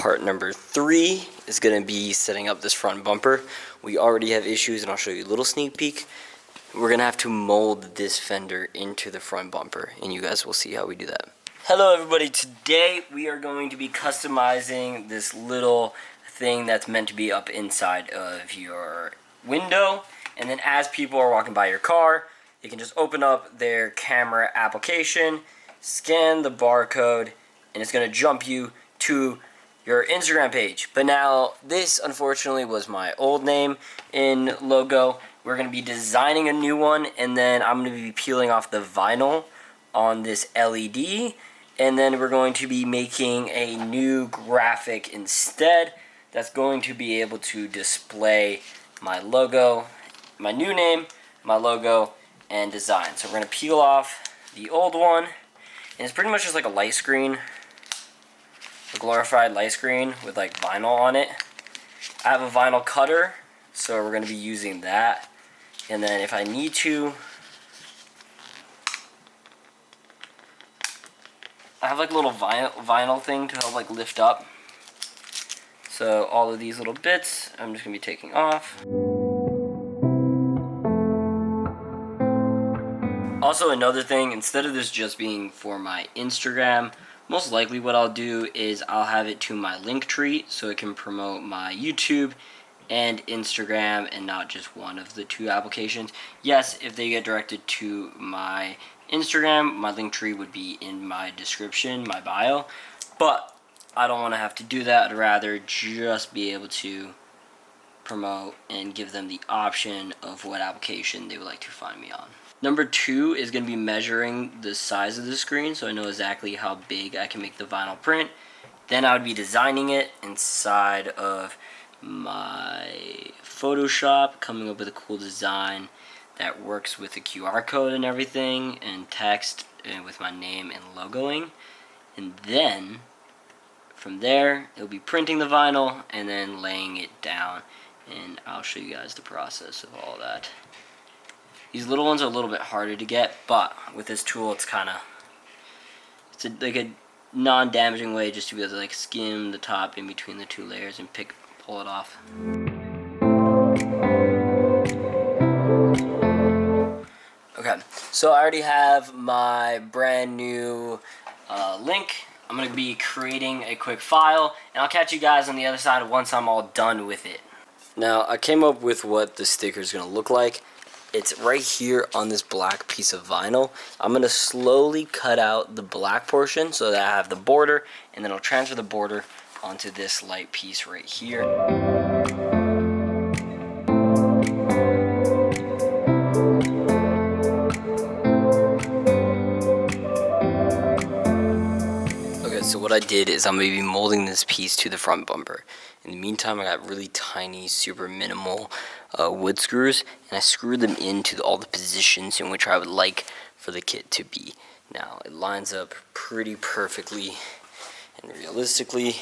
part number 3 is going to be setting up this front bumper. We already have issues, and I'll show you a little sneak peek. We're going to have to mold this fender into the front bumper, and you guys will see how we do that. Hello everybody, today we are going to be customizing this little thing that's meant to be up inside of your window, and then as people are walking by your car, they can just open up their camera application, scan the barcode, and it's going to jump you to your Instagram page. But now this unfortunately was my old name in logo. We're going to be designing a new one, and then I'm going to be peeling off the vinyl on this LED, and then we're going to be making a new graphic instead that's going to be able to display my logo, my new name, my logo, and design. So we're going to peel off the old one, and it's pretty much just like a light screen, a glorified light screen with like vinyl on it. I have a vinyl cutter, so we're going to be using that. And then if I need to, I have like a little vinyl thing to help like lift up. So all of these little bits, I'm just going to be taking off. Also, another thing, instead of this just being for my Instagram, most likely what I'll do is I'll have it to my Linktree so it can promote my YouTube and Instagram and not just one of the two applications. Yes, if they get directed to my Instagram, my Linktree would be in my description, my bio, but I don't want to have to do that. I'd rather just be able to promote and give them the option of what application they would like to find me on. Number 2 is going to be measuring the size of the screen so I know exactly how big I can make the vinyl print. Then I would be designing it inside of my Photoshop, coming up with a cool design that works with the QR code and everything, and text, and with my name and logoing. And then from there, it'll be printing the vinyl and then laying it down, and I'll show you guys the process of all that. These little ones are a little bit harder to get, but with this tool, it's like a non-damaging way just to be able to like skim the top in between the two layers and pull it off. Okay, so I already have my brand new link. I'm going to be creating a quick file, and I'll catch you guys on the other side once I'm all done with it. Now, I came up with what the sticker is going to look like. It's right here on this black piece of vinyl. I'm going to slowly cut out the black portion so that I have the border, and then I'll transfer the border onto this light piece right here. Okay, so what I did is I'm going to be molding this piece to the front bumper. In the meantime, I got really tiny, super minimal wood screws, and I screwed them into all the positions in which I would like for the kit to be. Now, it lines up pretty perfectly, and realistically,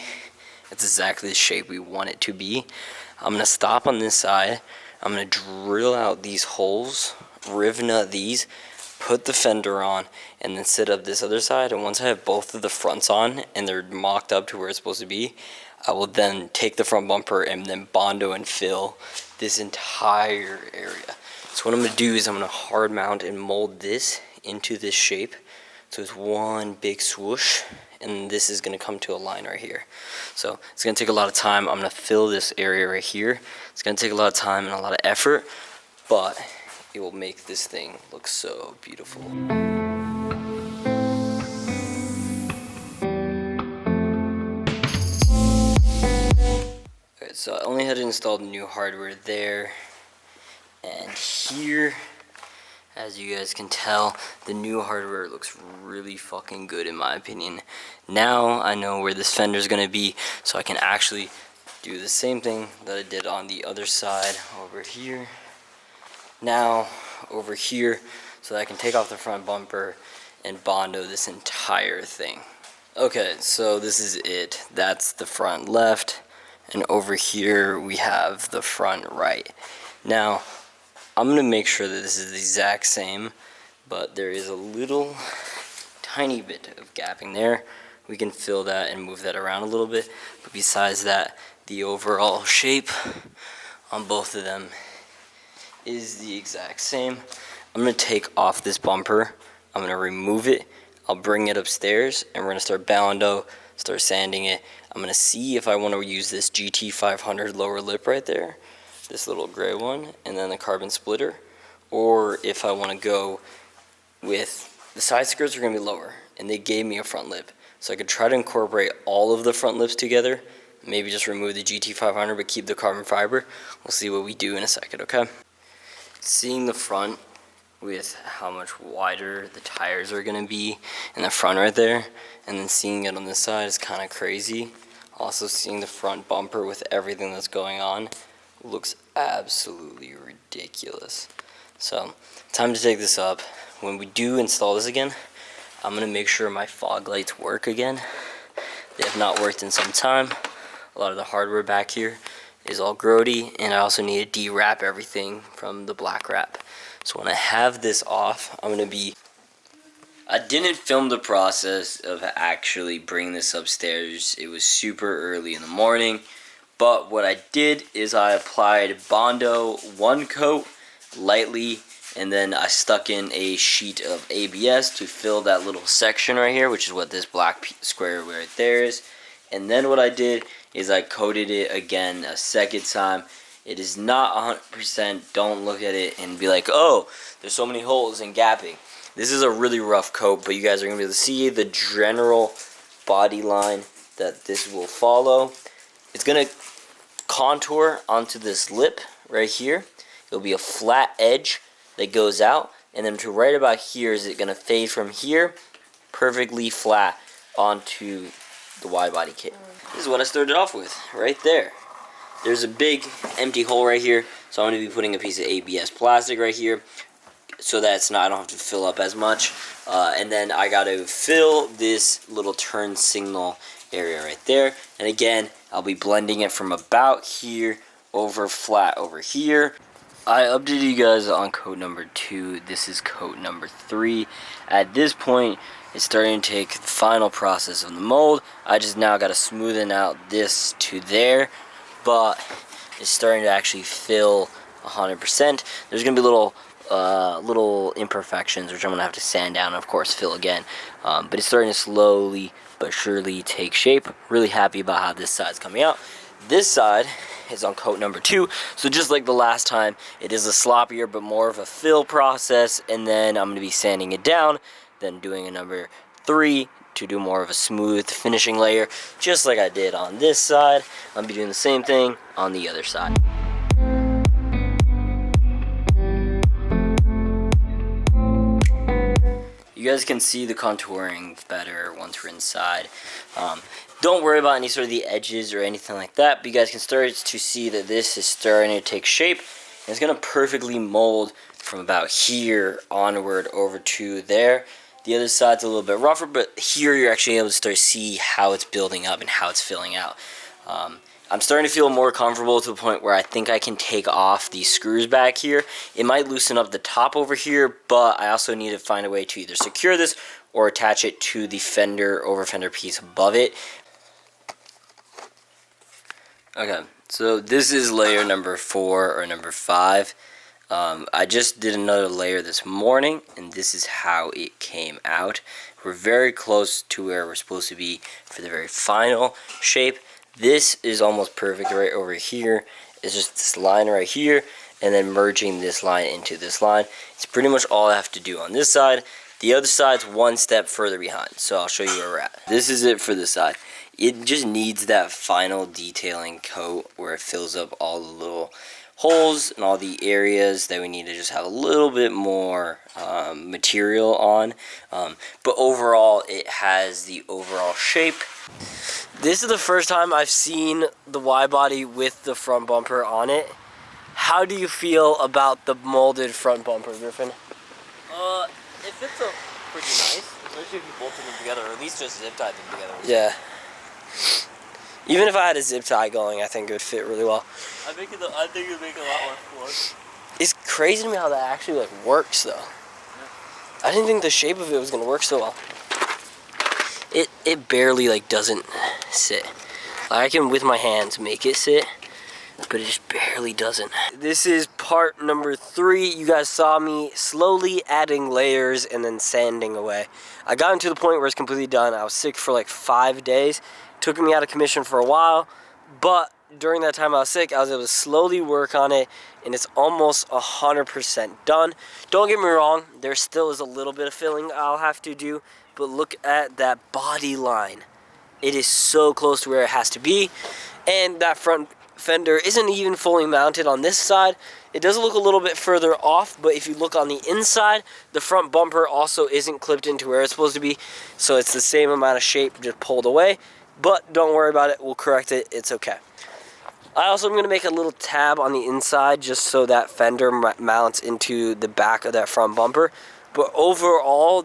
it's exactly the shape we want it to be. I'm going to stop on this side. I'm going to drill out these holes, riv nut these, put the fender on, and then set up this other side. And once I have both of the fronts on and they're mocked up to where it's supposed to be, I will then take the front bumper and then Bondo and fill this entire area. So what I'm going to do is I'm going to hard mount and mold this into this shape. So it's one big swoosh, and this is going to come to a line right here. So it's going to take a lot of time. I'm going to fill this area right here. It's going to take a lot of time and a lot of effort, but it will make this thing look so beautiful. Okay, so I only had to install the new hardware there and here. As you guys can tell, the new hardware looks really fucking good in my opinion. Now I know where this fender is going to be, so I can actually do the same thing that I did on the other side over here. Now over here, so that I can take off the front bumper and Bondo this entire thing. Okay, so this is it. That's the front left, and over here we have the front right. Now I'm going to make sure that this is the exact same, but there is a little tiny bit of gapping there. we can fill that and move that around a little bit. But besides that, the overall shape on both of them is the exact same. I'm going to take off this bumper. I'm going to remove it. I'll bring it upstairs, and we're going to start bowando, start sanding it. I'm going to see if I want to use this GT500 lower lip right there, this little gray one, and then the carbon splitter, or if I want to go with the side skirts are going to be lower, and they gave me a front lip. So I could try to incorporate all of the front lips together, maybe just remove the GT500 but keep the carbon fiber. We'll see what we do in a second, okay? Seeing the front with how much wider the tires are going to be in the front right there, and then seeing it on this side is kind of crazy. Also seeing the front bumper with everything that's going on looks absolutely ridiculous. So, time to take this up. When we do install this again, I'm going to make sure my fog lights work again. They have not worked in some time. A lot of the hardware back here is all grody, and I also need to de-wrap everything from the black wrap. So when I have this off, I didn't film the process of actually bringing this upstairs. It was super early in the morning. But what I did is I applied Bondo one coat lightly, and then I stuck in a sheet of ABS to fill that little section right here, which is what this black square right there is. And then what I did is I coated it again a second time. It is not 100%. Don't look at it and be like, oh, there's so many holes and gapping. This is a really rough coat, but you guys are going to be able to see the general body line that this will follow. It's going to contour onto this lip right here. It'll be a flat edge that goes out, and then to right about here is it going to fade from here perfectly flat onto the wide body kit. This is what I started off with right there. There's a big empty hole right here, so I'm going to be putting a piece of ABS plastic right here so that I don't have to fill up as much. And then I got to fill this little turn signal area right there. And again, I'll be blending it from about here over flat over here. I updated you guys on coat number 2. This is coat number 3. At this point, it's starting to take the final process of the mold. I just now got to smoothen out this to there, but it's starting to actually fill 100%. There's going to be little imperfections, which I'm going to have to sand down and, of course, fill again. But it's starting to slowly but surely take shape. Really happy about how this side's coming out. This side is on coat number 2, so just like the last time, it is a sloppier but more of a fill process, and then I'm going to be sanding it down, then doing a number 3 to do more of a smooth finishing layer, just like I did on this side. I'm going to be doing the same thing on the other side. You guys can see the contouring better once we're inside. Don't worry about any sort of the edges or anything like that, but you guys can start to see that this is starting to take shape, and it's going to perfectly mold from about here onward over to there. The other side's a little bit rougher, but here you're actually able to start to see how it's building up and how it's filling out. I'm starting to feel more comfortable to the point where I think I can take off these screws back here. It might loosen up the top over here, but I also need to find a way to either secure this or attach it to the over fender piece above it. Okay, so this is layer number 4 or number 5. I just did another layer this morning, and this is how it came out. We're very close to where we're supposed to be for the very final shape. This is almost perfect right over here. It's just this line right here, and then merging this line into this line. It's pretty much all I have to do on this side. The other side's one step further behind, so I'll show you where we're at. This is it for this side. It just needs that final detailing coat where it fills up all the little holes and all the areas that we need to just have a little bit more material on. But overall, it has the overall shape. This is the first time I've seen the Widebody with the front bumper on it. How do you feel about the molded front bumper, Griffin? It fits up pretty nice, especially if you bolted them together, or at least just zip tied them together. Yeah. Even if I had a zip tie going, I think it would fit really well. I think it would make a lot more force. It's crazy to me how that actually works though. Yeah. I didn't think the shape of it was gonna work so well. it barely like doesn't sit. I can with my hands make it sit, but it just barely doesn't. This is part number 3. You guys saw me slowly adding layers and then sanding away. I got to the point where it's completely done. I was sick for like 5 days. Took me out of commission for a while, but during that time I was sick, I was able to slowly work on it, and it's almost 100% done. Don't get me wrong, there still is a little bit of filling I'll have to do, but look at that body line. It is so close to where it has to be, and that front fender isn't even fully mounted on this side. It does look a little bit further off, but if you look on the inside, the front bumper also isn't clipped into where it's supposed to be, so it's the same amount of shape just pulled away. But don't worry about it, we'll correct it, it's okay. I also am going to make a little tab on the inside just so that fender mounts into the back of that front bumper. But overall,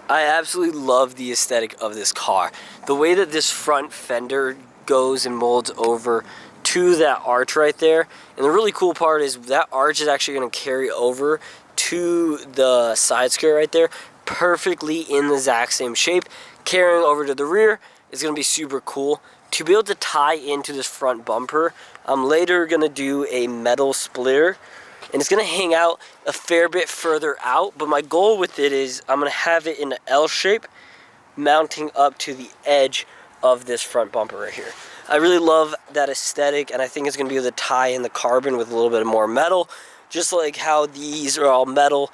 I absolutely love the aesthetic of this car. The way that this front fender goes and molds over to that arch right there. And the really cool part is that arch is actually going to carry over to the side skirt right there, perfectly in the exact same shape, carrying over to the rear. It's going to be super cool. To be able to tie into this front bumper, I'm later going to do a metal splitter, and it's going to hang out a fair bit further out, but my goal with it is I'm going to have it in an L shape, mounting up to the edge of this front bumper right here. I really love that aesthetic, and I think it's going to be able to tie in the carbon with a little bit more metal, just like how these are all metal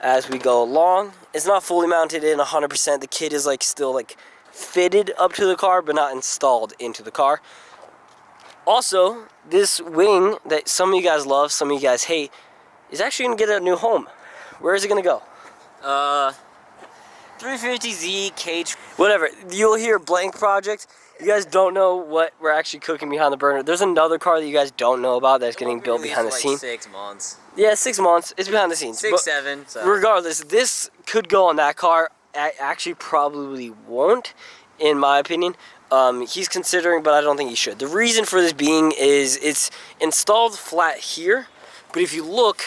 as we go along. It's not fully mounted in 100%. The kit is like still like fitted up to the car, but not installed into the car. Also, this wing that some of you guys love, some of you guys hate, is actually going to get a new home. Where is it going to go? 350Z cage. Whatever. You'll hear blank project. You guys don't know what we're actually cooking behind the burner. There's another car that you guys don't know about that's getting built behind the scenes. 6 months. Yeah, 6 months. It's behind the scenes. 6, 7. So. Regardless, this could go on that car. Actually probably won't, in my opinion. He's considering, but I don't think he should. The reason for this being is it's installed flat here, but if you look,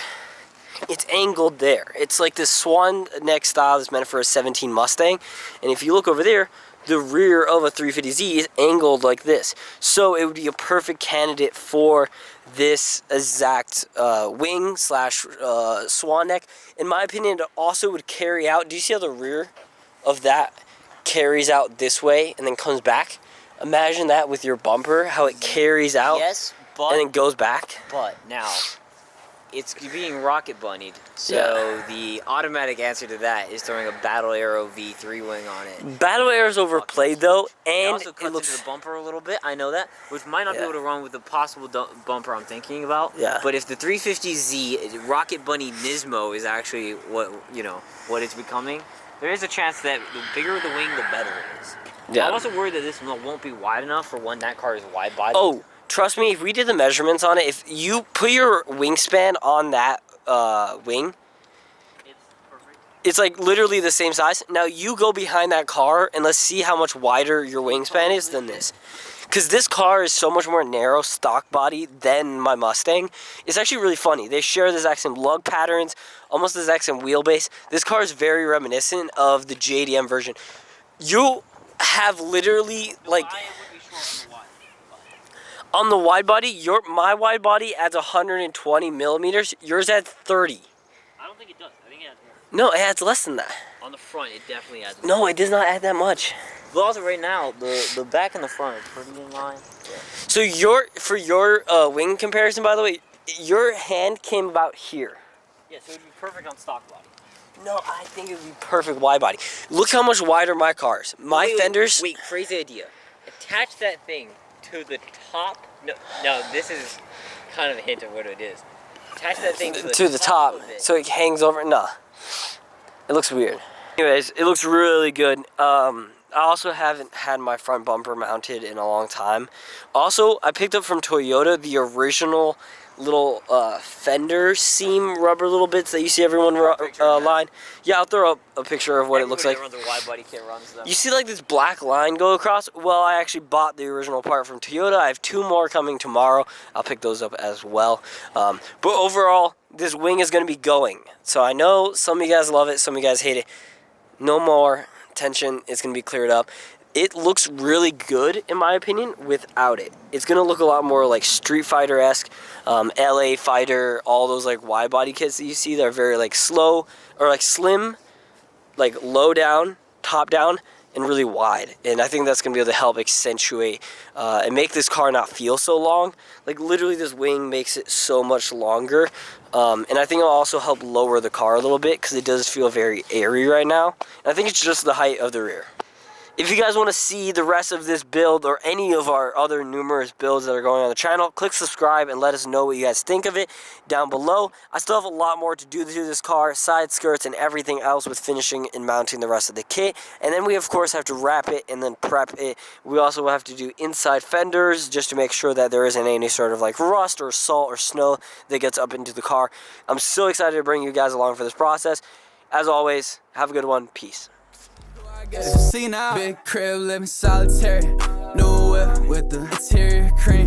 it's angled there. It's like this swan neck style that's meant for a 17 Mustang, and if you look over there, the rear of a 350Z is angled like this. So it would be a perfect candidate for this exact wing slash swan neck. In my opinion, it also would carry out. Do you see how the rear of that carries out this way and then comes back? Imagine that with your bumper, how it carries out, yes, but, and then goes back. But now, it's being rocket bunnied, so the automatic answer to that is throwing a Battle Arrow V3 wing on it. Battle Arrow's overplayed though, and it also cuts into the bumper a little bit. I know that, which might not be able to run with the possible bumper I'm thinking about. Yeah. But if the 350Z Rocket Bunny Nismo is actually what it's becoming, there is a chance that the bigger the wing, the better it is. Yeah. I'm also worried that this won't be wide enough for when that car is wide body. Oh. Trust me, if we did the measurements on it, if you put your wingspan on that wing, It's perfect. It's like literally the same size. Now you go behind that car and let's see how much wider your wingspan is than this. Because this car is so much more narrow stock body than my Mustang. It's actually really funny. They share the exact same lug patterns, almost the exact same wheelbase. This car is very reminiscent of the JDM version. You have literally like... On the wide body, my wide body adds 120 millimeters. Yours adds 30. I don't think it does. I think it adds more. No, it adds less than that. On the front, it definitely adds more. No, it does not add that much. But also right now, the back and the front are pretty in line. Yeah. So for your wing comparison, by the way, your hand came about here. Yeah, so it would be perfect on stock body. No, I think it would be perfect wide body. Look how much wider my car is. My fenders... Wait, crazy idea. Attach that thing to the top. No, this is kind of a hint of what it is. Attach that thing to the top so it hangs over. Nah, it looks weird. Anyways, it looks really good. I also haven't had my front bumper mounted in a long time. Also, I picked up from Toyota the original little fender seam rubber little bits that you see everyone line. Yeah, I'll throw up a picture of what it looks like. Runs a wide body kit runs them. You see like this black line go across? Well, I actually bought the original part from Toyota. I have 2 more coming tomorrow. I'll pick those up as well. But overall, this wing is going to be going. So I know some of you guys love it, some of you guys hate it. No more tension is going to be cleared up. It looks really good, in my opinion, without it. It's going to look a lot more like Street Fighter-esque, LA Fighter, all those like wide body kits that you see that are very like slow or like slim, like low down, top down, and really wide. And I think that's going to be able to help accentuate and make this car not feel so long. Like literally this wing makes it so much longer. And I think it'll also help lower the car a little bit because it does feel very airy right now. And I think it's just the height of the rear. If you guys want to see the rest of this build or any of our other numerous builds that are going on the channel, click subscribe and let us know what you guys think of it down below. I still have a lot more to do to this car, side skirts and everything else with finishing and mounting the rest of the kit. And then we of course have to wrap it and then prep it. We also have to do inside fenders just to make sure that there isn't any sort of like rust or salt or snow that gets up into the car. I'm so excited to bring you guys along for this process. As always, have a good one. Peace. See now, big crib living solitary. New whip with the